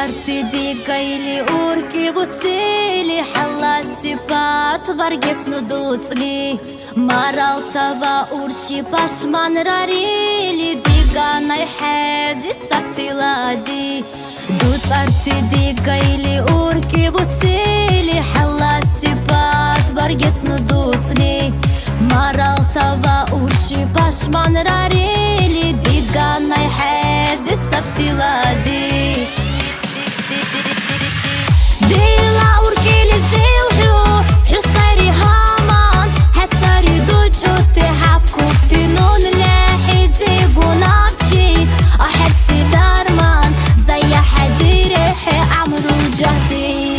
ارتدي قيلي أوركي بوتسيلي حلا السبات برقس ندوتلي مرال تبا أورشي باشمان راريلي ديقانا يحازي سبتي لادي دوت ارتدي قيلي أوركي بوتسيلي حلا السبات برقس ندوتلي مرال تبا أورشي باشمان راريلي ديقانا يحازي سبتي لادي ديلا أوركيلي زيوحو حصاري هامان حصاري دوجو تحبكو تنون لاحي زيبو نابشي أحسي دارمان زي حديري حي عمرو جهدي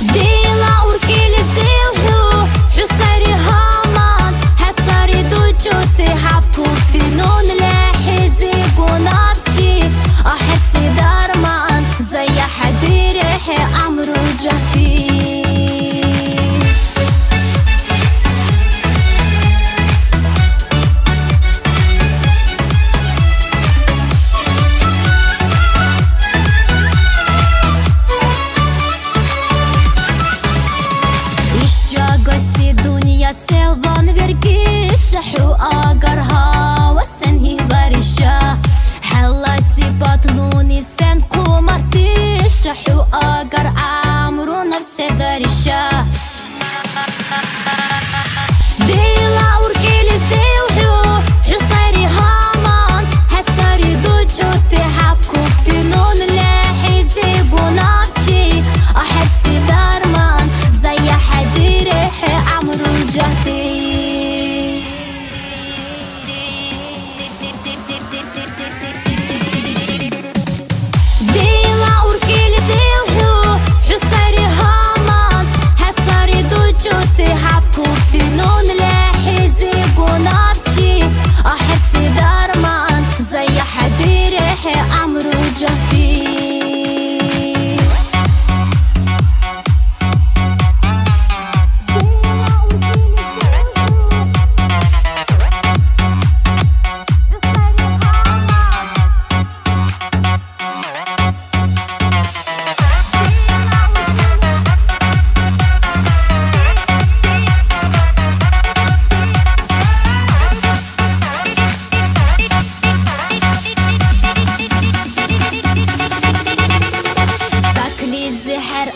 ديلا أوركيلي زيوحو حصاري هامان حصاري دوجو تحبكو تنون لاحي زيبو نابشي أحسي دارمان زي حديري حي عمرو جهدي سيفان برقيش حو آقرها وسنهي برشا حلا سيبات نوني سن قمرتيش حو آقر عمرو نفسي درشا ديلا أوركيلي زيوحو حصاري هامان حصاري دوجو تحبكو تنون لاحي زيبو نابشي أحسي دارمان زي حديري حي عمرو جهدي ديلا أوركيلي زيوحو حصاري هامان حصاري دوجو تحبكو تنون لاحي زيبو نابشي أحسي دارمان زي حديري حي عمرو جهدي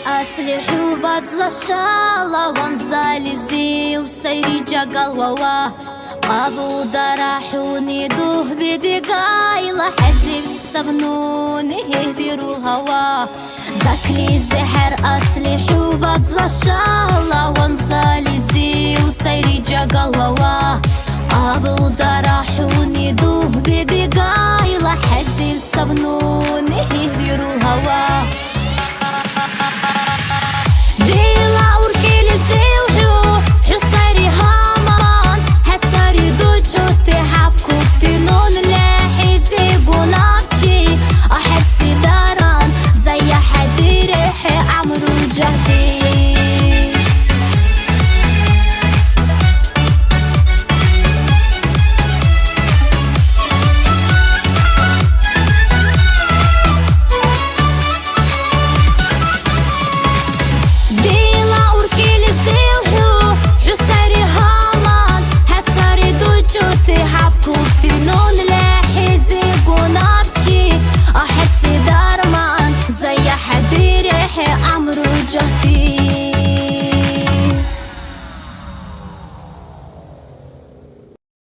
أصلي حوبات زلاشالا وانزالي زي وسيري جاقال ووا قابو دراحوني دوه بدي قايلة حزيب السبنوني هيبيرو الهوا زاكلي زهر أصلي حوبات زلاشالا وانزالي زي وسيري جاقال ووا قابو دراحوني دوه بدي قايلة حزيب السبنوني هيبيرو الهوا